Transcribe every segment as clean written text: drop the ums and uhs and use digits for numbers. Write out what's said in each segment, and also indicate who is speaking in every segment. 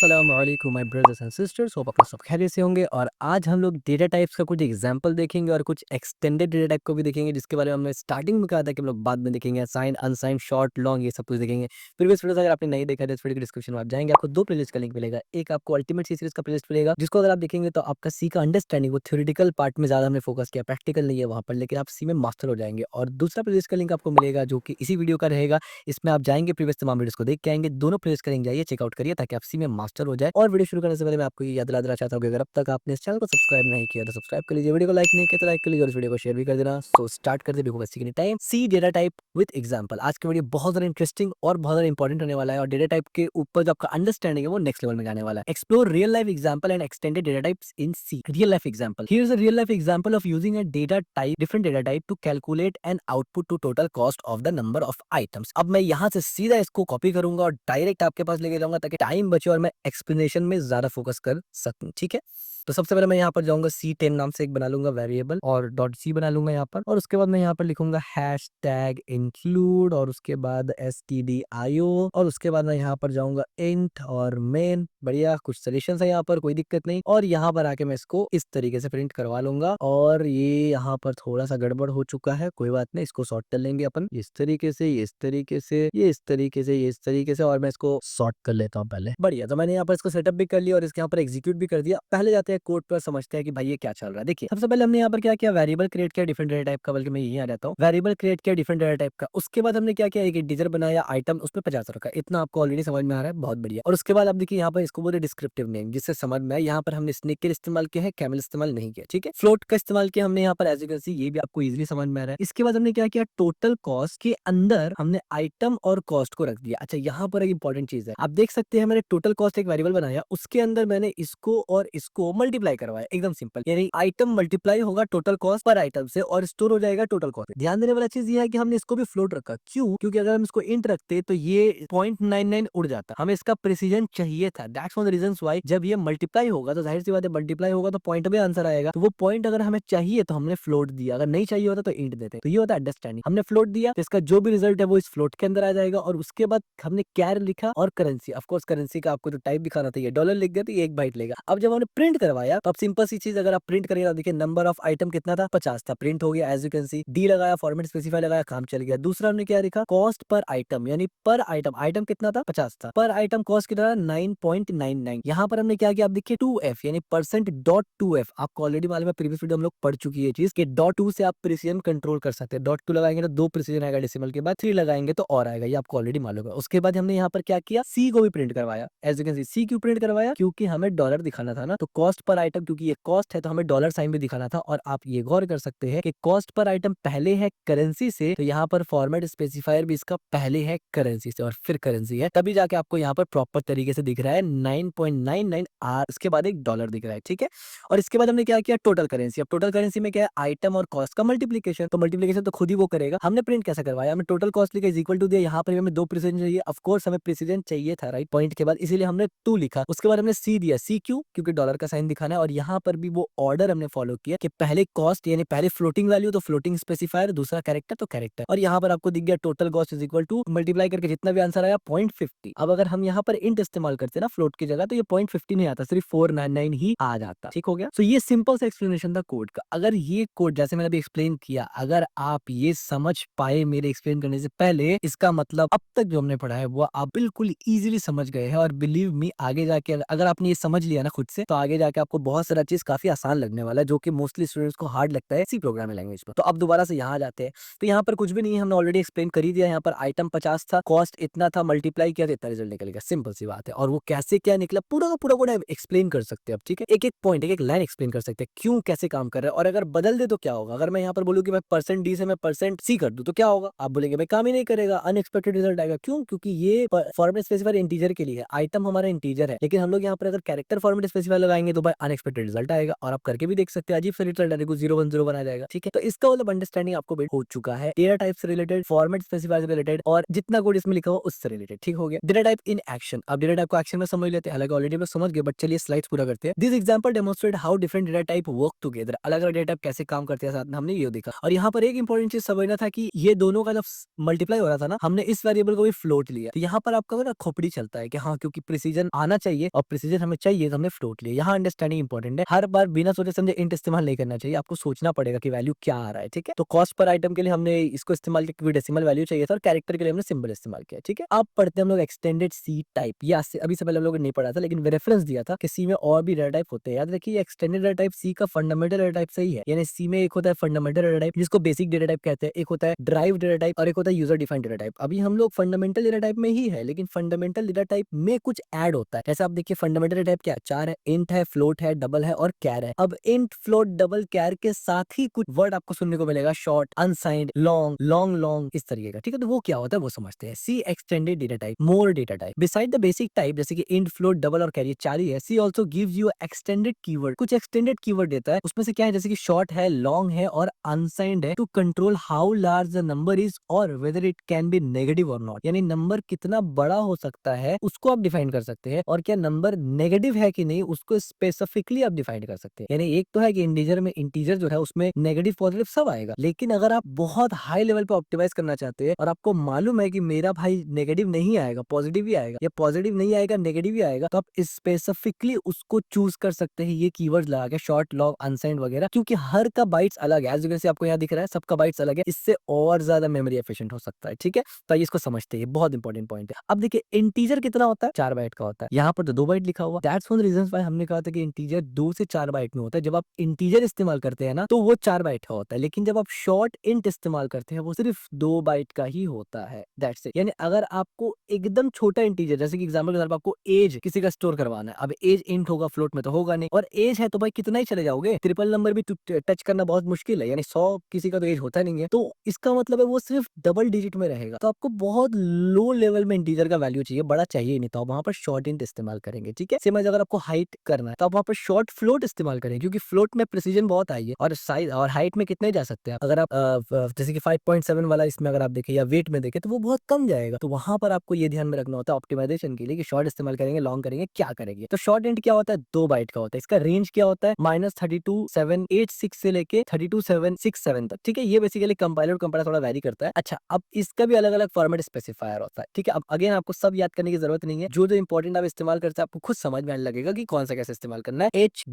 Speaker 1: अस्सलामुअलैकुम my brothers and sisters, hope आप लोग सब खैरियत से होंगे। और आज हम लोग डेटा टाइप्स का कुछ एग्जांपल देखेंगे और कुछ एक्सटेंडेड डेटा टाइप को भी देखेंगे, जिसके बारे में हमने स्टार्टिंग में कहा था कि हम लोग बाद में देखेंगे। साइन, अनसाइन, शॉर्ट, लॉन्ग, ये सब कुछ देखेंगे। प्रीवियस वीडियोस अगर आपने नहीं देखा है तो इस वीडियो के डिस्क्रिप्शन में आप जाएंगे, आपको दो प्लेलिस्ट का लिंक मिलेगा। एक आपको अल्टीमेट सी सीरीज का प्लेलिस्ट मिलेगा, जिसको अगर आप देखेंगे तो आपका सी का अंडरस्टैंडिंग वो थ्योरेटिकल पार्ट में ज्यादा हमने फोकस किया, प्रैक्टिकल नहीं है वहाँ पर, लेकिन आप सी में मास्टर हो जाएंगे। और दूसरा प्लेलिस्ट का लिंक आपको मिलेगा जो कि इसी वीडियो का रहेगा। इसमें आप जाएंगे, प्रीवियस तमाम वीडियोस को देख के आएंगे। दोनों प्लेलिस्ट का लिंक जाइए, चेकआउट करिए, ताकि आप सी में मास्टर हो जाए। और वीडियो शुरू करने से पहले मैं आपको ये याद दिला देना चाहता हूँ कि अगर अब तक आपने इस चैनल को सब्सक्राइब नहीं किया तो सब्सक्राइब कर लीजिए, वीडियो को लाइक नहीं किया तो लाइक कर लीजिए और इस वीडियो को शेयर भी कर देना। सो स्टार्ट करते हैं बिकॉज़ सीखने time. C data type with example. आज का वीडियो बहुत ज़्यादा इंटरेस्टिंग और बहुत ज़्यादा इंपॉर्टेंट होने वाला है, और डेटा टाइप के ऊपर जो आपका अंडरस्टैंडिंग है वो नेक्स्ट लेवल में जाने वाला है। Explore real life example and extended data types in C. Real life example. Here is a real life example of using a data type, different data type to calculate an output to total cost of the number of items. अब मैं यहाँ से सीधा इसको copy करूंगा और direct आपके पास लेके जाऊंगा, ताकि टाइम बचे और मैं एक्सप्लेनेशन में ज्यादा फोकस कर सकूं। ठीक है, तो सबसे पहले मैं यहाँ पर जाऊंगा, C10 नाम से एक बना लूंगा वेरिएबल, और डॉट सी बना लूंगा यहाँ पर। और उसके बाद मैं यहाँ पर लिखूंगा हैश टैग इंक्लूड, और उसके बाद stdio, और उसके बाद मैं यहाँ पर जाऊंगा इंट और मेन। बढ़िया, कुछ सजेशन है यहाँ पर, कोई दिक्कत नहीं। और यहाँ पर आके मैं इसको इस तरीके से प्रिंट करवा लूंगा। और ये यहाँ पर थोड़ा सा गड़बड़ हो चुका है, कोई बात नहीं, इसको सॉर्ट कर लेंगे अपन इस तरीके से, ये इस तरीके से, ये इस तरीके से, ये इस तरीके से। और मैं इसको सॉर्ट कर लेता हूँ पहले। बढ़िया, तो मैंने यहाँ पर इसको सेटअप भी कर लिया और इसके यहाँ पर एग्जीक्यूट भी कर दिया। पहले जाते हैं कोड पर, समझते हैं कि भाई ये क्या चल रहा है। देखिए, सबसे पहले हमने यहाँ पर क्या किया, वेरिएबल क्रिएट किया डिफरेंट डेटा टाइप का, बल्कि मैं यहीं आ जाता हूँ। वेरिएबल क्रिएट किया डिफरेंट डेटा टाइप का। उसके बाद हमने क्या किया, एक इंटीजर बनाया, आइटम उसमें 50 रखा। इतना आपको ऑलरेडी समझ में आ रहा है, बहुत बढ़िया। और उसके बाद आप देखिए यहाँ पर इसको बोले डिस्क्रिप्टिव नेम, जिससे समझ में आए। यहाँ पर हमने स्नेक के इस्तेमाल किया है, कैमल इस्तेमाल नहीं किया। ठीक है, फ्लोट का इस्तेमाल किया हमने यहाँ पर, एज यू कैन सी, ये भी आपको इजीली समझ में आ रहा है। इसके बाद हमने क्या किया, टोटल कॉस्ट के अंदर हमने आइटम और कॉस्ट को रख दिया। अच्छा, यहाँ पर एक इंपॉर्टेंट चीज है, आप देख सकते हैं मैंने टोटल कॉस्ट एक वेरिएबल बनाया, उसके अंदर मैंने इसको और इसको मल्टीप्लाई करवाया। एकदम सिंपल, यानी आइटम मल्टीप्लाई होगा टोटल कॉस्ट पर आइटम से, और स्टोर हो जाएगा टोटल कॉस्ट। ध्यान देने वाला चीज ये है कि हमने इसको भी फ्लोट रखा। क्यों? क्योंकि अगर हम इसको इंट रखते तो ये 0.99 उड़ जाता, हमें इसका प्रिसीजन चाहिए था। That's one the reasons why जब ये मल्टीप्लाई होगा तो जाहिर सी बात है, मल्टीप्लाई होगा तो पॉइंट में आंसर आएगा। तो वो पॉइंट अगर हमें चाहिए तो हमने फ्लोट दिया, अगर नहीं चाहिए होता तो इंट देते। तो ये होता है अंडरस्टैंडिंग। हमने फ्लोट दिया तो इसका जो भी रिजल्ट है वो इस फ्लोट के अंदर आ जाएगा। और उसके बाद हमने कैर लिखा और करेंसी। ऑफ कोर्स करेंसी का आपको जो टाइप दिखाना था, ये डॉलर लिख दिया तो ये 1 बाइट लेगा। अब जब हमने प्रिंट करवाया तो अब सिंपल सी चीज, अगर आप प्रिंट करिएगा, देखिए नंबर ऑफ आइटम कितना था, 50 था, प्रिंट हो गया as you can see. D लगाया, फॉर्मेट स्पेसिफाई लगाया, काम चल गया। दूसरा हमने क्या लिखा, कॉस्ट पर आइटम, यानी पर आइटम, आइटम कितना था, 50 था, पर आइटम कॉस्ट कितना था, 9.99। यहाँ पर हमने क्या किया, आप देखिए 2f, यानी परसेंट डॉट 2f। आपको ऑलरेडी मालूम है, प्रीवियस वीडियो हम लोग पढ़ चुकी है ये चीज, कि डॉट 2 से आप प्रिसीजन कंट्रोल कर सकते हैं। डॉट 2 लगाएंगे तो 2 प्रिसीजन आएगा डेसिमल के बाद, 3 लगाएंगे तो और आएगा, ये आपको ऑलरेडी मालूम है। उसके बाद हमने यहाँ पर क्या किया, सी को भी प्रिंट करवाया। एज यू कैन सी, सी क्यों प्रिंट करवाया, क्योंकि हमें डॉलर दिखाना था ना। तो कॉस्ट पर आइटम, क्योंकि ये कॉस्ट है तो हमें डॉलर साइन भी दिखाना था। और आप ये गौर कर सकते हैं कि कॉस्ट पर आइटम पहले है करेंसी से, तो यहाँ पर फॉर्मेट स्पेसिफायर भी इसका पहले है करेंसी से और फिर करेंसी है, तभी जाके आपको यहाँ पर प्रॉपर तरीके से दिख रहा है 9.99 आर, उसके बाद एक डॉलर दिख रहा है। ठीक है, और इसके बाद हमने क्या किया, टोटल करेंसी। अब टोटल करेंसी में क्या है, आइटम और कॉस्ट का मल्टीप्लीकेशन। तो मल्टीप्लीकेशन तो खुद ही वो करेगा। हमने प्रिंट कैसे करवाया, हमें टोटल कॉस्ट लिखा इज इक्वल टू दिया, यहाँ पर हमें 2 प्रेसिडेंट चाहिए। ऑफ कोर्स हमें प्रेसिडेंट चाहिए था राइट, पॉइंट के बाद, इसीलिए हमने 2 लिखा। उसके बाद हमने सी दिया, सी क्यों, क्योंकि डॉलर का साइन दिखाना है। और यहाँ पर भी वो ऑर्डर हमने फॉलो किया कि पहले कॉस्ट, यानी पहले फ्लोटिंग वैल्यू तो फ्लोटिंग स्पेसिफायर, दूसरा कैरेक्टर तो कैरेक्टर। और यहाँ पर आपको दिख गया total cost is equal to, multiply करके जितना भी आंसर आया 0.50। अब अगर हम यहाँ पर इंट इस्तेमाल करते ना फ्लोट की जगह, तो ये 0.50 नहीं आता, सिर्फ 499 ही आ जाता। ठीक हो गया। तो ये सिंपल सा एक्सप्लेनेशन था कोड का। अगर ये कोड जैसे मैंने अभी एक्सप्लेन किया, अगर आप ये समझ पाए मेरे एक्सप्लेन करने से पहले, इसका मतलब अब तक जो हमने पढ़ा है वो आप बिल्कुल इजीली समझ गए हैं। और बिलीव मी, आगे जाके अगर आपने ये समझ लिया ना खुद से, तो आगे जाके आपको बहुत सारा चीज काफी आसान लगने वाला है, जो कि मोस्टली स्टूडेंट्स को हार्ड लगता है सी प्रोग्रामिंग लैंग्वेज में। तो अब दोबारा से यहाँ जाते हैं। तो यहाँ पर कुछ भी नहीं है, हमने ऑलरेडी एक्सप्लेन कर ही दिया। यहाँ पर आइटम 50 था, कॉस्ट इतना था, मल्टीप्लाई किया तो इतना रिजल्ट निकलेगा। सिंपल सी बात है। और वो कैसे क्या निकला, पूरा का पूरा कोड एक्सप्लेन कर सकते हैं अब। ठीक है, एक एक पॉइंट, एक एक लाइन एक्सप्लेन कर सकते हैं, क्यों कैसे काम कर रहा है। और अगर बदल दे तो क्या होगा, अगर मैं यहाँ पर बोलूँ कि मैं परसेंट डी से मैं परसेंट सी कर दूं तो क्या होगा, आप बोलेंगे भाई काम ही नहीं करेगा, अनएक्सपेक्टेड रिजल्ट आएगा। क्यों? क्योंकि ये फॉर्मेट स्पेसिफायर इंटीजर के लिए है, आइटम हमारा इंटीजर है। लेकिन हम लोग यहाँ पर अगर कैरेक्टर फॉर्मेट स्पेसिफायर लगाएंगे तो भाई अनएक्सपेक्टेड रिजल्ट आएगा। और आप करके भी देख सकते हैं, अजीब सा रिजल्ट आएगा, 0101 आ जाएगा। ठीक है, तो इसका मतलब अंडरस्टैंडिंग आपको हो चुका है डेटा टाइप से रिलेटेड, फॉर्मेट स्पेसिफायर से रिलेटेड, और जितना कोड इसमें लिखा हुआ उससे रिलेटेड। ठीक हो गया। Data type in action. अब डेटा टाइप को एक्शन में समझ लेते हैं, हालांकि ऑलरेडी हम समझ गए, बट चलिए स्लाइड्स पूरा करते हैं। This example demonstrate how different data type work together. अलग अलग डेटा टाइप कैसे काम करते हैं साथ में, हमने ये देखा। और यहाँ पर एक इंपॉर्टेंट चीज समझना था कि ये दोनों का जब मल्टीप्लाई हो रहा था ना, हमने इस वेरिएबल को भी फ्लोट लिया। तो यहाँ पर आपका ना खोपड़ी चलता है कि हाँ, क्योंकि प्रिसीजन प्रिसीजन आना चाहिए और प्रिसीजन हमें चाहिए तो हमने फ्लोट लिया। यहाँ अंडरस्टैंडिंग इंपॉर्टेंट है। हर बार बिना सोचे समझे इंट इस्तेमाल नहीं करना चाहिए। आपको सोचना पड़ेगा कि वैल्यू क्या आ रहा है, ठीक है? तो कॉस्ट पर आइटम के लिए हमने इसको इस्तेमाल किया क्योंकि डेसिमल वैल्यू चाहिए था और कैरेक्टर के लिए हमने सिंबल इस्तेमाल किया, ठीक है? अब पढ़ते हैं हम लोग एक्सटेंडेड सी टाइप। ये आज से अभी से पहले हम लोगों ने नहीं पढ़ा था लेकिन रेफरेंस दिया था कि सी में और भी डेटा टाइप होते हैं। याद रखिए एक्सटेंडेड डेटा टाइप सी का फंडामेंटल डेटा टाइप सही है। यानी सी में एक होता है फंडामेंटल डेटा टाइप जिसको बेसिक डेटा टाइप कहते हैं, एक होता है ड्राइव डेटा टाइप और एक होता है यूजर डिफाइंड डेटा टाइप। अभी हम लोग फंडामेंटल डेटा टाइप में ही है लेकिन फंडामेंटल डेटा टाइप में कुछ ऐड होता है। जैसे आप देखिए फंडामेंटल डेटा टाइप क्या चार है, इंट है, फ्लोट है, डबल है और कैर है। अब इंट, फ्लोट, डबल, कैर के साथ ही कुछ वर्ड आपको सुनने को मिलेगा short, unsigned, long, long long इस तरीके का, ठीक है? तो वो क्या होता है वो समझते हैं। C extended data type, more data type beside the basic type जैसे कि इंट, फ्लोट, डबल और कैर ये चार ही है। C also gives you extended keyword, कुछ एक्सटेंडेड कीवर्ड देता है। उसमें से क्या है जैसे कि शॉर्ट है, लॉन्ग है और अनसाइंड है to control how large the number is और whether it can be negative और नॉट। यानी नंबर कितना बड़ा हो सकता है उसको आप डिफाइन कर सकते हैं और क्या नंबर नेगेटिव है कि नहीं उसको स्पेसिफिकली आप डिफाइन कर सकते हैं। यानी एक तो है कि इंटीजर में इंटीजर जो है उसमें नेगेटिव पॉजिटिव सब आएगा लेकिन अगर आप बहुत हाई लेवल पे ऑप्टिमाइज करना चाहते हैं और आपको मालूम है कि मेरा भाई नेगेटिव नहीं आएगा पॉजिटिव ही आएगा या पॉजिटिव नहीं आएगा नेगेटिव ही आएगा, तो आप स्पेसिफिकली उसको चूज कर सकते हैं ये कीवर्ड लगा के शॉर्ट, लॉन्ग, अनसाइंड वगैरह, क्योंकि हर का बाइट्स अलग है। एज यू कैन सी आपको यहाँ दिख रहा है सबका बाइट्स अलग है, इससे और ज्यादा मेमोरी एफिशिएंट हो सकता है, ठीक है? तो इसको समझते हैं, बहुत इंपॉर्टेंट पॉइंट है। अब देखिए इंटीजर कितना होता है 4 बाइट का होता है, यहाँ पर तो 2 बाइट लिखा हुआ। दैट्स वन रीजन व्हाई हमने कहा था कि इंटीजर 2 से 4 बाइट में होता है। जब आप इंटीजर इस्तेमाल करते हैं ना तो वो 4 बाइट का होता है लेकिन जब आप शॉर्ट इंट इस्तेमाल करते हैं वो सिर्फ 2 बाइट का ही होता है। That's it. यानी अगर आपको एकदम छोटा इंटीजर जैसे कि एग्जांपल के तौर पर आपको एज किसी का स्टोर करवाना है, अब एज इंट होगा फ्लोट में तो होगा नहीं और एज है तो भाई कितना ही चले जाओगे, ट्रिपल नंबर भी टच करना बहुत मुश्किल है, यानी 100 किसी का तो एज होता नहीं है, तो इसका मतलब है वो सिर्फ डबल डिजिट में रहेगा। तो आपको बहुत लो लेवल में इंटीजर का वैल्यू चाहिए, बड़ा चाहिए नहीं, तो आप वहां पर शॉर्ट इंट इस्तेमाल करेंगे, ठीक है? सेम अगर आपको हाइट करना है तो आप वहां पर शॉर्ट फ्लोट इस्तेमाल करेंगे क्योंकि फ्लोट में प्रिसीजन बहुत आई है और साइज और हाइट में कितने जा सकते हैं। अगर आप जैसे कि 5.7 वाला इसमें अगर आप देखें या वेट में देखें तो वो बहुत कम जाएगा, तो वहां पर आपको ये ध्यान में रखना होता है ऑप्टिमाइजेशन के लिए कि शॉर्ट इस्तेमाल करेंगे, लॉन्ग करेंगे, क्या करेंगे। तो शॉर्ट इंट क्या होता है 2 बाइट का होता है, इसका रेंज क्या होता है -32,786 से लेके 32,767 तक, ठीक है? ये बेसिकली कंपाइलर कंपाइलर थोड़ा वैरी करता है। अच्छा, अब इसका भी अलग अलग फॉर्मेट स्पेसिफायर होता है, ठीक है? अब अगेन आपको सब याद करने की जरूरत नहीं है, जो जो इंपॉर्टेंट आप इस्तेमाल करते हैं आपको खुद समझ में आने लगेगा कि कौन सा कैसे इस्तेमाल करना है। एच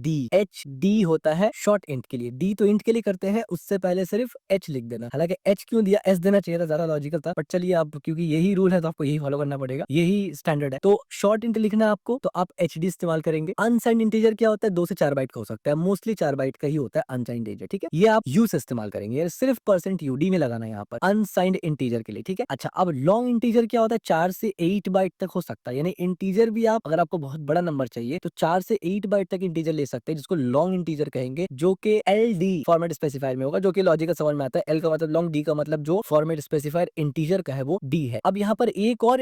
Speaker 1: डी होता है शॉर्ट इंट के लिए, डी तो इंट के लिए करते हैं, उससे पहले सिर्फ एच लिख देना। हालांकि एच क्यों दिया, एस देना चाहिए था, ज्यादा लॉजिकल था, बट चलिए आप क्योंकि यही रूल है तो आपको यही फॉलो करना पड़ेगा, यही स्टैंडर्ड है। तो शॉर्ट इंट लिखना है आपको तो आप एच डी इस्तेमाल करेंगे। अनसाइंड इंटीजर क्या होता है 2 से 4 बाइट का हो सकता है, मोस्टली 4 बाइट का ही होता है अनसाइंड इंटीजर, ठीक है? ये आप यू से इस्तेमाल करेंगे, ये सिर्फ परसेंट यूडी में लगाना है यहाँ पर अनसाइंड इंटीजर के लिए, ठीक है? अच्छा, अब लॉन्ग इंटीजर क्या होता है 4 से 8 बाइट तक हो सकता है, यानी इंटीजर भी आप अगर आपको बहुत बड़ा नंबर चाहिए तो 4 से 8 बाइट तक इंटीजर ले सकते हैं जिसको लॉन्ग इंटीजर कहेंगे, जो कि एल डी फॉर्मेट स्पेसिफायर में होगा, जो कि लॉजिकल समझ में आता है। एल का मतलब लॉन्ग, डी का मतलब जो फॉर्मेट स्पेसिफायर इंटीजर का है वो डी है। अब यहाँ पर एक और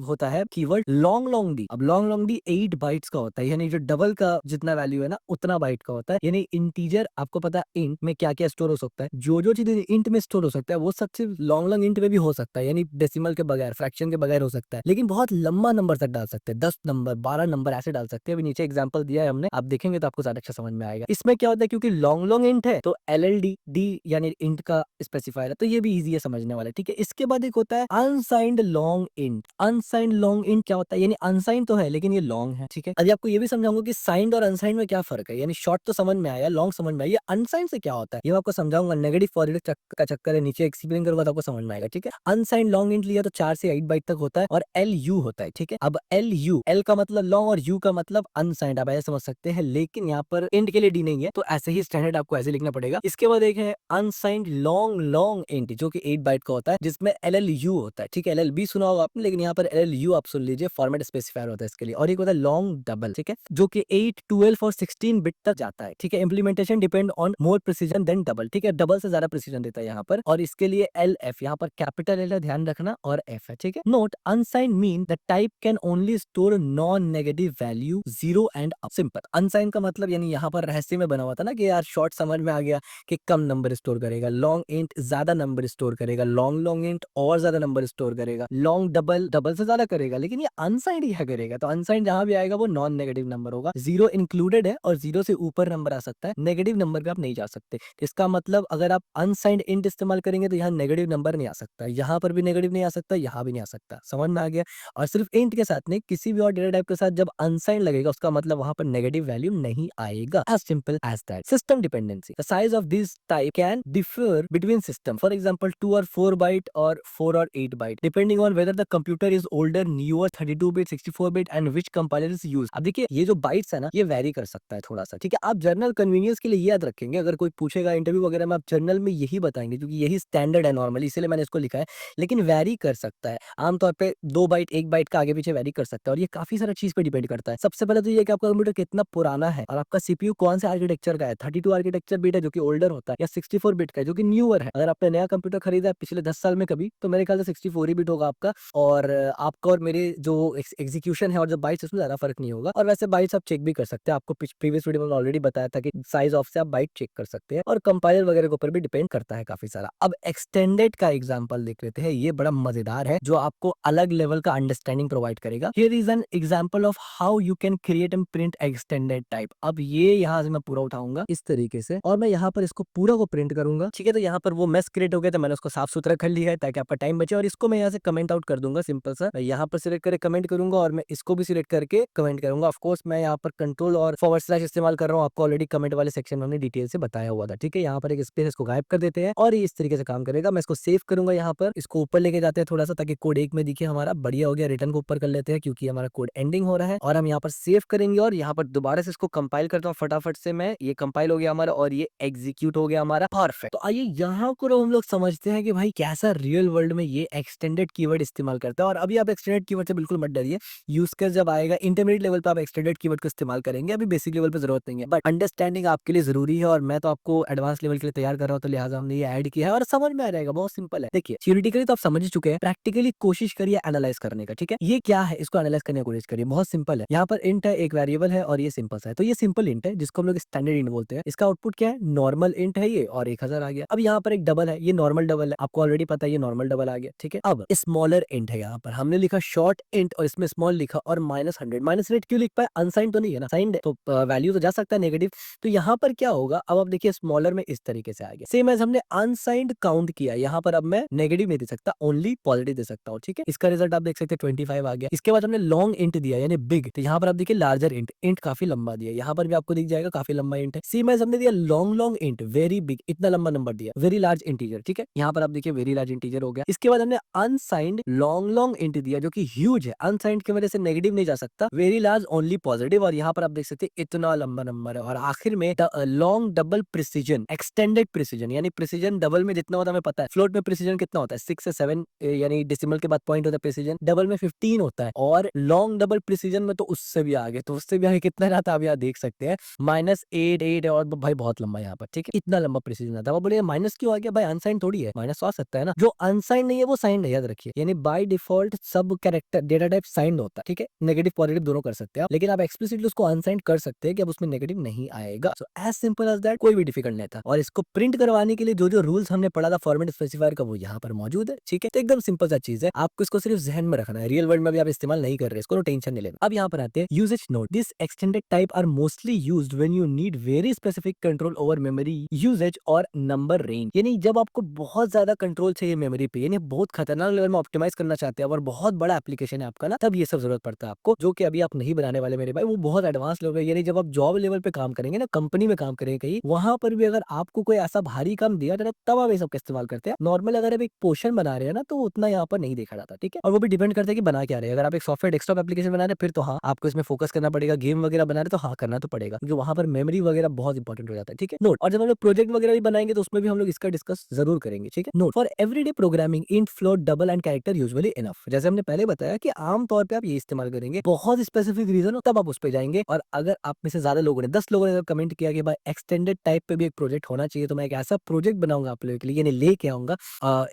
Speaker 1: होता है कीवर्ड लॉन्ग लॉन्ग डी। अब लॉन्ग लॉन्ग डी 8 बाइट्स का होता है, यानी जो डबल का जितना वैल्यू है ना उतना बाइट का होता है। यानी इंटीजर आपको पता है इंट में क्या क्या स्टोर हो सकता है, जो जो चीजें इंट में स्टोर हो सकता है वो सब सिर्फ लॉन्ग लॉन्ग इंट में भी हो सकता है, यानी डेसिमल के बगैर, फ्रैक्शन के बगैर हो सकता है, लेकिन बहुत लंबा नंबर तक डाल सकते हैं, 10 नंबर 12 नंबर ऐसे डाल सकते हैं। अभी नीचे एग्जांपल दिया है हमने, आप देखेंगे तो आपको ज्यादा अच्छा समझ में आएगा। इसमें क्या होता है क्योंकि लॉन्ग लॉन्ग इंट है तो एल एल डी डी यानी इंट का स्पेसिफायर है, तो ये भी इजी है समझने वाला, ठीक है? इसके बाद एक होता है unsigned long int. Unsigned long int क्या होता है, यानी अनसाइंड तो है लेकिन ये लॉन्ग है, ठीक है? अभी आपको ये भी समझाऊंगा कि साइंड और अनसाइंड में क्या फर्क है, यानी शॉर्ट तो समझ में आया, लॉन्ग समझ में आया, अनसाइंड से क्या होता है ये मैं आपको समझाऊंगा। नेगेटिव पॉजिटिव का चक्कर है, नीचे एक्सप्लेन करूंगा तो आपको समझ में आएगा, ठीक है? अनसाइंड लॉन्ग इंट लिया तो 4 से 8 बाइट तक होता है और एल यू होता है, ठीक है? अब एल यू, एल का मतलब लॉन्ग और यू का मतलब अनसाइंड, आप ऐसे समझ सकते हैं, लेकिन यहाँ पर इंट के लिए डी नहीं है तो ऐसे ही स्टैंडर्ड आपको ऐसे लिखना पड़ेगा। इसके बाद एक है अनसाइंड लॉन्ग लॉन्ग इंट जो कि 8 बाइट का होता है जिसमें एल एल यू होता है, ठीक है? एल एल बी सुना होगा आपने लेकिन यहाँ पर एल एल यू आप सुन लीजिए, फॉर्मेट स्पेसिफायर होता है इसके लिए। और एक होता है लॉन्ग डबल, ठीक है? जो कि 8, 12 और 16 बिट तक जाता है, ठीक है? Implementation depend on more precision than double, ठीक है? डबल से ज्यादा प्रिसीजन देता है यहाँ पर। और इसके लिए एल एफ, यहाँ पर कैपिटल एल है ध्यान रखना, और एफ है, ठीक है? Note unsigned mean the type can only store non negative value 0 and up. Simple. Unsigned का मतलब यानी यहाँ पर रहस्य में बना हुआ था ना कि यार शॉर्ट समझ में आ गया कि कम नंबर स्टोर करेगा, लॉन्ग इंट ज्यादा नंबर स्टोर करेगा, लॉन्ग लॉन्ग इंट और ज्यादा नंबर स्टोर करेगा, लॉन्ग डबल डबल से ज्यादा करेगा, लेकिन ये अनसाइंड ही करेगा। तो अनसाइंड जहां भी आएगा वो नॉन नेगेटिव नंबर होगा, 0 इंक्लूडेड है और 0 से ऊपर नंबर आ सकता है, नेगेटिव नंबर पे आप नहीं जा सकते। इसका मतलब अगर आप अनसाइंड इंट इस्तेमाल करेंगे तो यहाँ नेगेटिव नंबर नहीं आ सकता, यहाँ पर भी नेगेटिव नहीं आ सकता, यहाँ भी नहीं आ सकता। समझ में आ गया? और सिर्फ इंट के साथ नहीं, किसी किसी भी और डेटा टाइप के साथ जब अनसाइन लगेगा उसका मतलब वहां पर नेगेटिव वैल्यू नहीं आएगा। As simple as that. System dependency, the size of this type can differ between system, for example 2 और 4 बाइट और 4 और 8 byte, depending on whether the computer is older, newer, 32 bit, 64 bit and which compiler is used. अब देखिए ये जो bytes है ना ये वेरी कर सकता है थोड़ा सा, ठीक है। आप जर्नल कन्वीनियंस के लिए याद रखेंगे, अगर कोई पूछेगा इंटरव्यू वगैरह में आप जर्नल में यही बताएंगे क्योंकि यही स्टैंडर्ड है नॉर्मली, इसलिए मैंने इसको लिखा है। लेकिन वेरी कर सकता है, आमतौर पे 2 बाइट 1 बाइट का आगे पीछे वेरी कर सकता है और ये काफी सारा चीज पे डिपेंड करता है। सबसे पहले तो ये कि आपका कंप्यूटर कितना पुराना है और आपका सीपीयू कौन से आर्किटेक्चर का है, 32 आर्किटेक्चर बिट है जो कि ओल्डर होता है, या 64 बिट का है जो कि न्यूअर है। अगर आपने नया कंप्यूटर खरीदा है पिछले 10 साल में कभी, तो मेरे ख्याल से 64 ही बिट होगा आपका, और आपका और मेरे जो एग्जीक्यूशन है और जो बाइट्स उसमें ज्यादा फर्क नहीं होगा। और वैसे बाइट्स आप चेक भी कर सकते हैं, आपको प्रीवियस वीडियो में ऑलरेडी बताया था कि साइज ऑफ से आप बाइट चेक कर सकते हैं, और कंपाइलर वगैरह के ऊपर भी डिपेंड करता है काफी सारा। अब एक्सटेंडेड का एग्जांपल देख लेते हैं, ये बड़ा मजेदार है जो आपको अलग लेवल का अंडरस्टैंडिंग प्रोवाइड करेगा। Here is an example of how you can create and print extended type. अब ये यहाँ से मैं पूरा उठाऊंगा इस तरीके से और मैं यहाँ पर इसको पूरा को प्रिंट करूंगा, ठीक है। तो यहाँ पर वो मेस क्रिएट हो गया, तो मैंने उसको साफ सुथरा कर लिया है ताकि आपका टाइम बचे, और इसको मैं यहाँ से कमेंट आउट कर दूंगा सिंपल सा। मैं यहाँ पर सिलेक्ट करके कमेंट करूंगा और मैं इसको भी सिलेक्ट करके कमेंट करूंगा। ऑफ कोर्स मैं यहाँ पर कंट्रोल और फॉरवर्ड स्लैश इस्तेमाल कर रहा हूँ, आपको ऑलरेडी कमेंट वाले सेक्शन में हमने डिटेल से बताया हुआ था, ठीक है। यहाँ पर एक स्पेस इसको गायब कर देते हैं और ये इस तरीके से काम करेगा। मैं इसको सेव करूंगा, यहाँ पर इसको ऊपर लेके जाते हैं थोड़ा सा ताकि कोड 1 में दिखे हमारा, बढ़िया हो गया। रिटर्न को ऊपर कर लेते हैं क्योंकि हमारा कोड एंडिंग हो रहा है, और हम यहाँ पर सेव करेंगे और यहाँ पर दोबारा से इसको कंपाइल करता हूँ फटाफट से मैं। ये कंपाइल हो गया हमारा और ये एग्जीक्यूट हो गया हमारा, परफेक्ट। तो आइए यहाँ को हम लोग समझते हैं कि भाई कैसा रियल वर्ल्ड में ये एक्सटेंडेड कीवर्ड इस्तेमाल करता है। और अभी आप एक्सटेंडेड कीवर्ड से बिल्कुल मत डरिए, यूज केस जब आएगा इंटरमीडिएट लेवल पे आप एक्सटेंडेड कीवर्ड को इस्तेमाल करेंगे, अभी बेसिक लेवल पे जरूरत नहीं है, बट अंडरस्टैंडिंग आपके लिए जरूरी है और मैं तो आपको एडवांस लेवल के लिए तैयार कर रहा हूँ, तो लिहाजा हमने ये ऐड किया है और समझ में आ जाएगा। बहुत सिंपल है, देखिए थियोरेटिकली तो आप समझ ही चुके हैं, प्रैक्टिकली कोशिश करिए एनालाइज करने का, ठीक है। ये क्या है इसको एनालाइज करने की कोशिश करिए, बहुत सिंपल है। यहाँ पर इंट है, एक वेरिएबल है और ये सिंपल सा है, तो ये सिंपल इंट है जिसको हम लोग स्टैंडर्ड इंट बोलते हैं। इसका आउटपुट क्या है, नॉर्मल इंट है ये, और 1000 आ गया। अब यहाँ पर एक डबल है, ये नॉर्मल डबल है, आपको ऑलरेडी पता है ये नॉर्मल डबल आ गया, ठीक है। अब स्मॉलर इंट है, यहाँ पर हमने लिखा शॉर्ट इंट और इसमें स्मॉल लिखा और -100। -100 क्यों लिख पाए, अनसाइंड तो नहीं है ना, साइंड है, तो वैल्यू तो जा सकता है नेगेटिव। तो यहाँ पर क्या होगा, अब आप देखिए स्मॉलर में इस तरीके से आ गया। सेम एज हमने अनसाइंड काउंट किया, यहाँ पर अब मैं नेगेटिव नहीं दे सकता, ओनली पॉजिटिव दे सकता हूँ, ठीक है। इसका रिजल्ट आप देख सकते हैं 25 आ गया। इसके बाद हमने लॉन्ग इंट दिया यानी बिग, तो यहाँ पर आप देखिए लार्जर इंट, इंट काफी लंबा दिया, यहाँ पर भी आपको दिख जाएगा काफी लंबा इंट है। सेम एज हमने दिया long long int, very big, इतना लंबा नंबर दिया, वेरी लार्ज इंटीजर, ठीक है। यहाँ पर आप देखिए वेरी लार्ज इंटीजर हो गया। इसके बाद हमने अनसाइंड लॉन्ग लॉन्ग इंट दिया जो कि ह्यूज है, अनसाइंड की वजह से नेगेटिव नहीं जा सकता, वेरी लार्ज ओनली पॉजिटिव, और यहाँ पर आप देख सकते हैं इतना लंबा नंबर है। और आखिर में long double precision, extended precision, यानी प्रिसीजन डबल में जितना होता है हमें पता है, फ्लोट में प्रिसीजन कितना होता है 6 से 7, यानी डेसिमल के बाद पॉइंट होता है प्रिसीजन, डबल में 15 होता है, और लॉन्ग डबल प्रिसीजन में तो उससे भी आगे, तो उससे भी आगे कितना जाता है आप यहाँ देख सकते हैं, -8 है, और भाई बहुत लंबा यहाँ पर, ठीक है, इतना लंबा प्रिसीजन आता है। वो बोले माइनस क्यों आ गया भाई, अनसाइंड थोड़ी है, माइनस तो आ सकता है ना, जो अनसाइंड नहीं है वो साइंड है, याद रखिए। यानी बाय डिफॉल्ट सब कैरेक्टर डेटा टाइप साइंड होता है, ठीक है, नेगेटिव पॉजिटिव दोनों कर सकते हैं आप, लेकिन आप एक्सप्लिसिटली उसको अनसाइंड कर सकते हैं कि अब उसमें नेगेटिव नहीं आएगा। So as simple as that, कोई भी डिफिकल्ट नहीं था। और इसको प्रिंट करवाने के लिए जो जो रूल्स हमने पढ़ा था फॉर्मेट स्पेसिफायर का, वो यहाँ पर मौजूद है, ठीक है। तो एकदम सिंपल सा चीज है, आपको इसको सिर्फ जहन में रखना है, रियल वर्ल्ड में भी आप इस्तेमाल नहीं कर रहे, इसको टेंशन नहीं लेना। अब यहाँ पर आते हैं usage note, this extended type are mostly used when you need very specific control over memory usage और नंबर रेंज, यानी जब आपको बहुत ज्यादा कंट्रोल चाहिए मेमोरी पे, यानी बहुत खतरनाक लेवल में ऑप्टिमाइज करना चाहते हैं और बहुत बड़ा एप्लीकेशन है आपका ना, तब ये सब जरूरत पड़ता है आपको, जो कि अभी आप नहीं बनाने वाले मेरे भाई, वो बहुत एडवांस लेवल है। यानी जब आप जॉब लेवल पे काम करेंगे ना, कंपनी में काम करेंगे कहीं, वहां पर भी अगर आपको कोई ऐसा भारी काम दिया जाए तब आप ये सब का इस्तेमाल करते हैं। नॉर्मल अगर आप एक पोर्शन बना रहे हैं ना, तो उतना यहाँ पर नहीं देखा जाता, ठीक है। और वो भी डिपेंड करता है कि बना क्या रहे हैं। अगर आप एक सॉफ्टवेयर डेस्कटॉप एप्लीकेशन बना रहे हैं फिर तो हाँ आपको इसमें फोकस करना पड़ेगा, गेम वगैरह बना रहे हैं तो हाँ करना तो पड़ेगा, क्योंकि वहां पर मेमोरी वगैरह बहुत इंपॉर्टेंट हो जाता है, ठीक है। नोट, और जब हम लोग प्रोजेक्ट वगैरह भी बनाएंगे तो उसमें भी हम लोग इसका डिस्कस जरूर करेंगे, ठीक है। Note, for everyday programming int float double and character usually enough, जैसे हमने पहले बताया कि आम तौर पे आप ये इस्तेमाल करेंगे, बहुत स्पेसिफिक रीजन हो तब आप उस पे जाएंगे। और अगर आप में से ज्यादा लोगों ने 10 लोगों ने कमेंट किया कि भाई एक्सटेंडेड टाइप पे भी एक प्रोजेक्ट होना चाहिए, तो मैं एक ऐसा प्रोजेक्ट बनाऊंगा आप लोगों के लिए, यानी लेके आऊंगा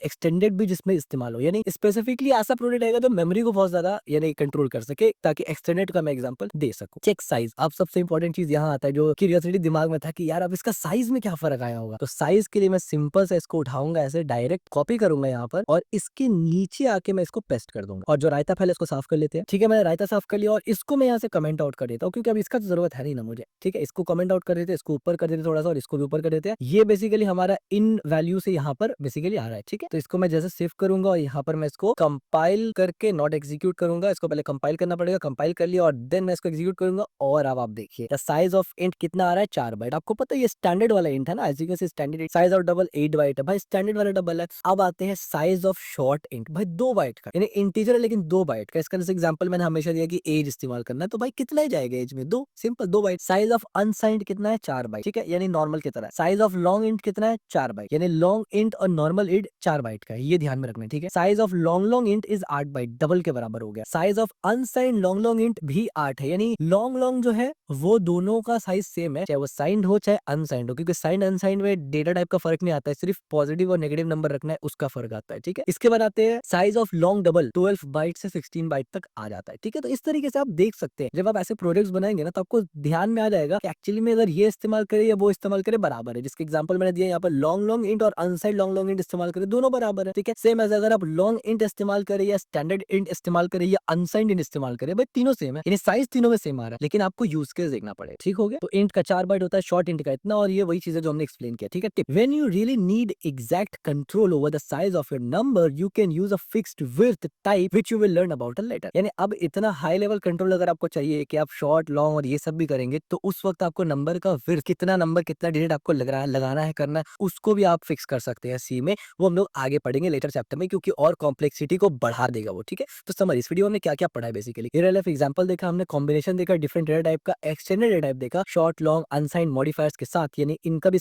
Speaker 1: एक्सटेंडेड भी जिसमें इस्तेमाल हो, यानी स्पेसिफिकली ऐसा प्रोजेक्ट आएगा तो मेमोरी को बहुत ज्यादा यानी कंट्रोल कर सके, ताकि एक्सटेंडेड का मैं एग्जांपल दे सकूं। चेक साइज, अब सबसे इंपॉर्टेंट चीज यहाँ आता है जो क्यूरियोसिटी दिमाग में था कि यार अब इसका साइज में क्या फर्क आया होगा। तो साइज के लिए मैं सिंपल से इसको उठाऊंगा, ऐसे डायरेक्ट कॉपी करूंगा यहाँ पर, और इसके नीचे आके मैं इसको पेस्ट कर दूंगा। और जो रायता पहले इसको साफ कर लेते हैं, ठीक है, मैंने रायता साफ कर लिया और इसको मैं यहाँ से कमेंट आउट कर देता हूँ, क्योंकि अब इसका तो जरूरत है नहीं ना मुझे, ठीक है। इसको कमेंट आउट कर देते हैं, इसको ऊपर कर देते हैं थोड़ा सा, और इसको भी ऊपर कर देते हैं। ये बेसिकली हमारा इन वैल्यू से यहाँ पर बेसिकली आ रहा है, ठीक है। तो इसको मैं जैसे सेव करूंगा और यहाँ पर मैं इसको कंपाइल करके नॉट एग्जीक्यूट करूंगा, इसको पहले कंपाइल करना पड़ेगा, कंपाइल कर लिया और देन मैं इसको एग्जीक्यूट करूंगा और अब आप देखिए द साइज ऑफ इंट कितना आ रहा है 4 बाइट। आपको पता है ये स्टैंडर्ड वाला इंट है ना, as you can see standard size of double 8 byte है भाई, स्टैंडर्ड वाला डबल है। अब आते हैं साइज ऑफ शॉर्ट इंट भाई 2 बाइट का, यानी इंटीजर है लेकिन 2 बाइट का। इसका जैसे एग्जांपल मैंने हमेशा दिया कि एज इस्तेमाल करना है, तो भाई कितना ही जाएगा एज में, 2 simple 2 byte. Size of unsigned कितना है 4 बाइट, ठीक है, यानी नॉर्मल की तरह। साइज ऑफ लॉन्ग इंट कितना है 4 बाइट, यानी लॉन्ग इंट और नॉर्मल इंट 4 बाइट का है, ये ध्यान में रखना है, ठीक है। Size of long long int is 8 byte, double के बराबर हो गया। Size of unsigned long long int भी 8 है, यानी लॉन्ग लॉन्ग जो है वो दोनों का साइज सेम है, चाहे वो साइंड हो चाहे अनसाइंड हो, क्योंकि साइंड अनसाइंड में डेटा टाइप का फर्क नहीं आता है, सिर्फ पॉजिटिव और नेगेटिव नंबर रखना है उसका फर्क आता है, ठीक है। इसके बाद आते हैं size of long double 12 byte से 16 बाइट तक आ जाता है, ठीक है। तो इस तरीके से आप देख सकते हैं जब आप ऐसे प्रोजेक्ट्स बनाएंगे ना तो आपको ध्यान में आ जाएगा कि एक्चुअली में अगर ये इस्तेमाल करे या वो इस्तेमाल करे बराबर है। जिसके एग्जांपल मैंने दिया यहाँ पर लॉन्ग लॉन्ग इंट और अनसाइड लॉन्ग लॉन्ग इंट इस्तेमाल करे दोनों बराबर है, ठीक है। सेम एज अगर आप लॉन्ग इंट इस्तेमाल करें या स्टैंडर्ड इंट इस्तेमाल करें या अनसाइंड इंट इस्तेमाल करें, भाई तीनों सेम है, यानी साइज तीनों में सेम आ रहा है, लेकिन आपको यूज केस देखना पड़ेगा, ठीक हो गया। तो इंट का 4 बाइट होता है, शॉर्ट इंट का इतना, और ये वही चीज है जो हमने एक्सप्लेन किया, ठीक है। Tip, when you really need exact control over the size of your number you can use a fixed width type which you will learn about later. यानी अब इतना हाई लेवल कंट्रोल अगर आपको चाहिए कि आप शॉर्ट लॉन्ग और ये सब भी करेंगे, तो उस वक्त आपको नंबर का विड्थ कितना नंबर कितना डिजिट आपको लगाना है करना है, उसको भी आप फिक्स कर सकते हैं सी में। वो हम लोग आगे पढ़ेंगे लेटर चैप्टर में, क्योंकि और कॉम्प्लेक्सिटी को बढ़ा देगा वो, ठीक है। तो समझ, इस वीडियो में क्या क्या पढ़ा है बेसिकली, रियल लाइफ एग्जांपल देखा हमने, कॉम्बिनेशन देखा, डिफरेंट डेटा टाइप का, एक्सटेंडेड डेटा टाइप देखा, शॉर्ट लॉन्ग अनसाइंड मॉडिफायर्स के साथ, यानी इनका भी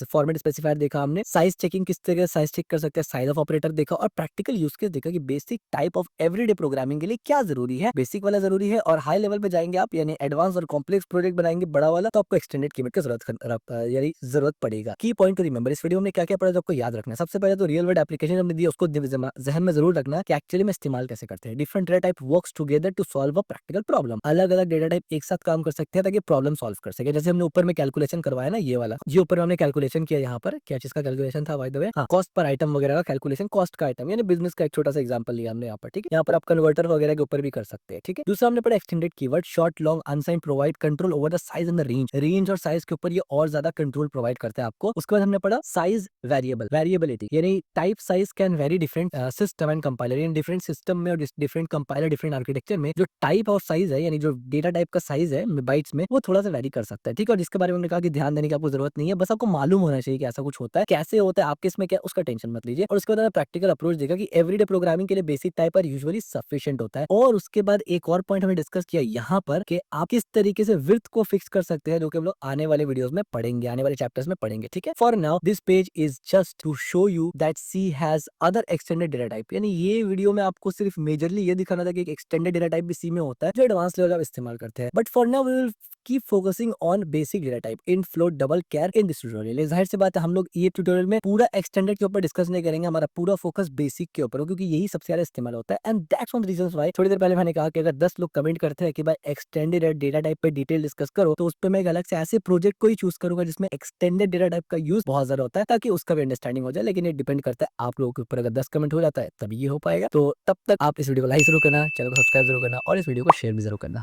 Speaker 1: फॉर्मेट स्पेसिफायर देखा हमने, साइज चेकिंग किस तरह साइज चेक कर सकते हैं, साइज ऑफ ऑपरेटर देखा, और प्रैक्टिकल यूज केस देखा कि basic type of everyday programming के लिए क्या जरूरी है। बेसिक वाला जरूरी है, और हाई लेवल पे जाएंगे आप यानी एडवांस और कॉम्प्लेक्स प्रोजेक्ट बनाएंगे बड़ा वाला, तो आपको एक्सटेंडेड कीबोर्ड की यानी जरूरत पड़ेगा। की पॉइंट टू रिमेंबर, इस वीडियो में क्या क्या पढ़ा जो आपको याद रखना है। सबसे पहले तो रियल वर्ल्ड एप्लीकेशन हमने दी, उसको जहन में जरूर रखना है कि एक्चुअली में इस्तेमाल कैसे करते हैं। Different data type works together to solve a practical problem, अलग अलग डेटा टाइप एक साथ काम कर सकते हैं ताकि प्रॉब्लम सॉल्व कर सके। जैसे हमने ऊपर में कैलकुलेशन करवाया ना, ये वाला ये ऊपर हमने कैलकुलेशन किया, यहाँ पर क्या चीज का कैलकुलेशन था by the way, cost per item वगैरह का कैलकुलेशन, कॉस्ट का आइटम यानी बिजनेस का एक छोटा सा एग्जांपल लिया हमने यहाँ पर, ठीक है। यहाँ पर आप कन्वर्टर वगैरह के ऊपर भी कर सकते हैं, ठीक है। दूसरा हमने पढ़ा extended keyword, short long unsigned provide control over the size and the range और साइज के ऊपर ये और ज्यादा कंट्रोल प्रोवाइड करता है आपको। उसके बाद हमने पढ़ा साइज वेरिएबिलिटी, यानी type size can very different system and compiler, यानी डिफरेंट सिस्टम में और डिफरेंट कंपाइलर डिफरेंट आर्किटेक्चर में जो टाइप ऑफ साइज है, यानी जो डेटा टाइप का साइज है बाइट्स में, वो थोड़ा सा वेरी कर सकता है, ठीक है। और जिसके बारे में हमने कहा कि ध्यान देने की आपको जरूरत नहीं है, बस आपको मालूम होना चाहिए कि ऐसा कुछ होता है, कैसे होता है, आपके इसमें क्या उसका टेंशन मत लीजिए। और उसके बाद प्रैक्टिकल अप्रोच देखा कि एवरीडे प्रोग्रामिंग के लिए बेसिक टाइप पर यूजुअली सफिशिएंट होता है। और उसके बाद एक और पॉइंट हमने डिस्कस किया यहाँ पर कि आप किस तरीके से विड्थ को फिक्स कर सकते हैं, जो कि हम लोग आने वाले वीडियोस में पढ़ेंगे, आने वाले चैप्टर्स में पढ़ेंगे, ठीक है। For now this page is just to show you that C has other extended data type, यानी ये वीडियो में आपको सिर्फ मेजरली ये दिखाना था कि एक एक्सटेंडेड डेटा टाइप भी सी में होता है जो एडवांस लेवल आप इस्तेमाल करते हैं। But for now we will keep focusing on basic data type in float double char in this tutorial. जाहिर सी बात है हम लोग ये ट्यूटोरियल में पूरा एक्सटेंडेड के ऊपर डिस्कस नहीं करेंगे, हमारा पूरा फोकस बेसिक के ऊपर हो, क्योंकि यही सबसे ज्यादा इस्तेमाल होता है। And that's one reasons why थोड़ी देर पहले मैंने कहा कि अगर 10 लोग कमेंट करते हैं कि भाई एक्सटेंडेड डेटा टाइप पे डिटेल डिस्कस करो, तो उस पर मैं एक अलग से ऐसे प्रोजेक्ट को ही चूज करूंगा जिसमें एक्सटेंडेड डेटा टाइप का यूज बहुत ज्यादा होता है, ताकि उसका भी अंडरस्टैंडिंग हो जाए। लेकिन ये डिपेंड करता है आप लोगों के ऊपर, अगर 10 कमेंट हो जाता है तभी ये हो पाएगा। तो तब तक आप इस वीडियो को लाइक जरूर करना, चैनल को सब्सक्राइब जरूर करना और इस वीडियो को शेयर भी जरूर करना।